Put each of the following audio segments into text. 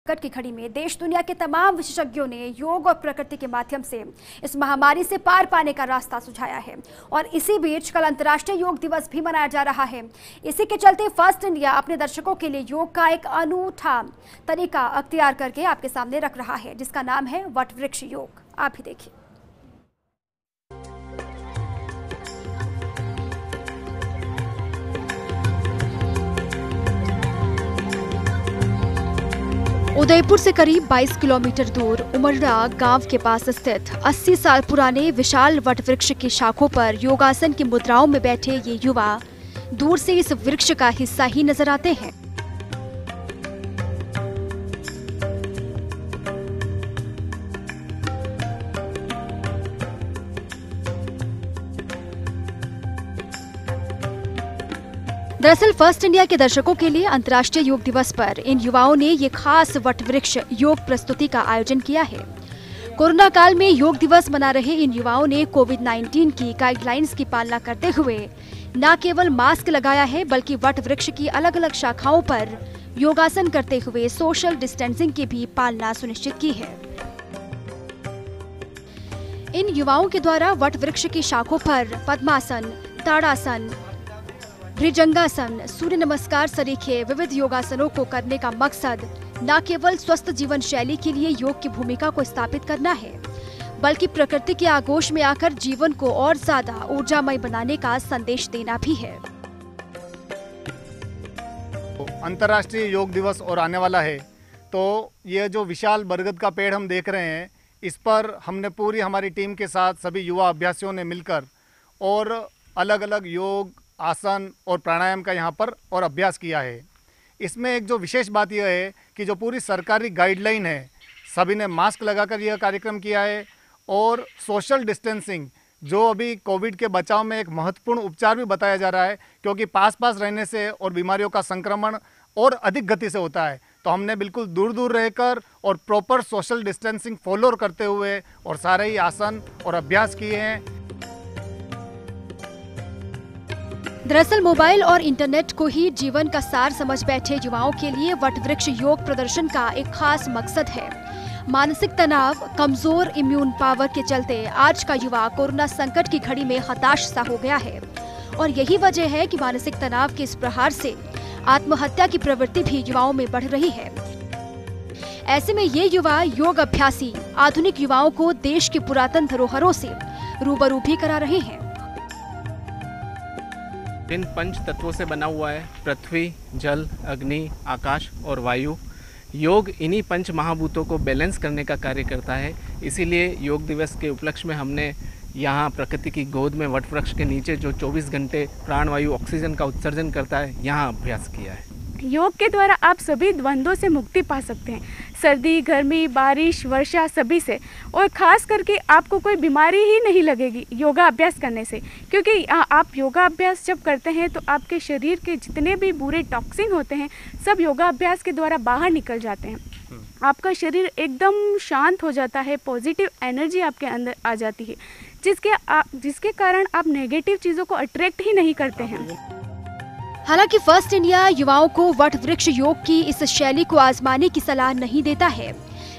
संकट की घड़ी में देश दुनिया के तमाम विशेषज्ञों ने योग और प्रकृति के माध्यम से इस महामारी से पार पाने का रास्ता सुझाया है। और इसी बीच कल अंतर्राष्ट्रीय योग दिवस भी मनाया जा रहा है। इसी के चलते फर्स्ट इंडिया अपने दर्शकों के लिए योग का एक अनूठा तरीका अख्तियार करके आपके सामने रख रहा है, जिसका नाम है वट वृक्ष योग। आप भी देखिए। उदयपुर से करीब 22 किलोमीटर दूर उमरड़ा गांव के पास स्थित 80 साल पुराने विशाल वट वृक्ष की शाखों पर योगासन की मुद्राओं में बैठे ये युवा दूर से इस वृक्ष का हिस्सा ही नजर आते हैं। दरअसल फर्स्ट इंडिया के दर्शकों के लिए अंतर्राष्ट्रीय योग दिवस पर इन युवाओं ने ये खास वट वृक्ष योग प्रस्तुति का आयोजन किया है। कोरोना काल में योग दिवस मना रहे इन युवाओं ने कोविड-19 की गाइडलाइंस की पालना करते हुए न केवल मास्क लगाया है, बल्कि वट वृक्ष की अलग अलग शाखाओं पर योगासन करते हुए सोशल डिस्टेंसिंग की भी पालना सुनिश्चित की है। इन युवाओं के द्वारा वट वृक्ष की शाखों पर पद्मासन, ताड़ासन, भुजंगासन, सूर्य नमस्कार सरीखे विविध योगासनों को करने का मकसद न केवल स्वस्थ जीवन शैली के लिए योग की भूमिका को स्थापित करना है, बल्कि प्रकृति के आगोश में आकर जीवन को और ज्यादा ऊर्जामय बनाने का संदेश देना भी है। अंतर्राष्ट्रीय योग दिवस और आने वाला है, तो ये जो विशाल बरगद का पेड़ हम देख रहे हैं, इस पर हमने पूरी हमारी टीम के साथ सभी युवा अभ्यासियों ने मिलकर और अलग अलग योग, आसन और प्राणायाम का यहाँ पर और अभ्यास किया है। इसमें एक जो विशेष बात यह है कि जो पूरी सरकारी गाइडलाइन है, सभी ने मास्क लगाकर यह कार्यक्रम किया है और सोशल डिस्टेंसिंग जो अभी कोविड के बचाव में एक महत्वपूर्ण उपचार भी बताया जा रहा है, क्योंकि पास रहने से और बीमारियों का संक्रमण और अधिक गति से होता है। तो हमने बिल्कुल दूर दूर रहकर और प्रॉपर सोशल डिस्टेंसिंग फॉलो करते हुए और सारे ही आसन और अभ्यास किए हैं। दरअसल मोबाइल और इंटरनेट को ही जीवन का सार समझ बैठे युवाओं के लिए वट वृक्ष योग प्रदर्शन का एक खास मकसद है। मानसिक तनाव, कमजोर इम्यून पावर के चलते आज का युवा कोरोना संकट की घड़ी में हताश सा हो गया है और यही वजह है कि मानसिक तनाव के इस प्रहार से आत्महत्या की प्रवृत्ति भी युवाओं में बढ़ रही है। ऐसे में ये युवा योग अभ्यासी आधुनिक युवाओं को देश की पुरातन धरोहरों से रूबरू भी करा रहे हैं। इन पंच तत्वों से बना हुआ है पृथ्वी, जल, अग्नि, आकाश और वायु। योग इन्हीं पंच महाभूतों को बैलेंस करने का कार्य करता है। इसीलिए योग दिवस के उपलक्ष्य में हमने यहाँ प्रकृति की गोद में वट वृक्ष के नीचे जो 24 घंटे प्राणवायु ऑक्सीजन का उत्सर्जन करता है, यहाँ अभ्यास किया है। योग के द्वारा आप सभी द्वंद्वों से मुक्ति पा सकते हैं, सर्दी, गर्मी, बारिश, वर्षा सभी से, और ख़ास करके आपको कोई बीमारी ही नहीं लगेगी योगा अभ्यास करने से, क्योंकि आप योगा अभ्यास जब करते हैं तो आपके शरीर के जितने भी बुरे टॉक्सिन होते हैं सब योगा अभ्यास के द्वारा बाहर निकल जाते हैं। आपका शरीर एकदम शांत हो जाता है, पॉजिटिव एनर्जी आपके अंदर आ जाती है, जिसके कारण आप नेगेटिव चीज़ों को अट्रैक्ट ही नहीं करते हैं। हालांकि फर्स्ट इंडिया युवाओं को वट वृक्ष योग की इस शैली को आजमाने की सलाह नहीं देता है,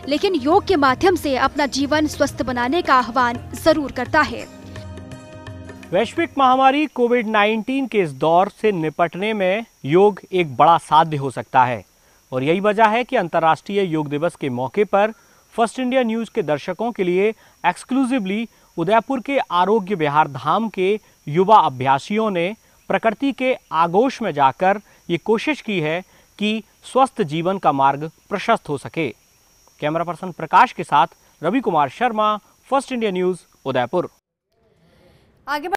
लेकिन योग के माध्यम से अपना जीवन स्वस्थ बनाने का आह्वान जरूर करता है। वैश्विक महामारी कोविड-19 के इस दौर से निपटने में योग एक बड़ा साध्य हो सकता है और यही वजह है कि अंतर्राष्ट्रीय योग दिवस के मौके पर फर्स्ट इंडिया न्यूज के दर्शकों के लिए एक्सक्लूसिवली उदयपुर के आरोग्य विहार धाम के युवा अभ्यासियों ने प्रकृति के आगोश में जाकर ये कोशिश की है कि स्वस्थ जीवन का मार्ग प्रशस्त हो सके। कैमरा पर्सन प्रकाश के साथ Ravi Kumar Sharma, first India news, Udaipur. आगे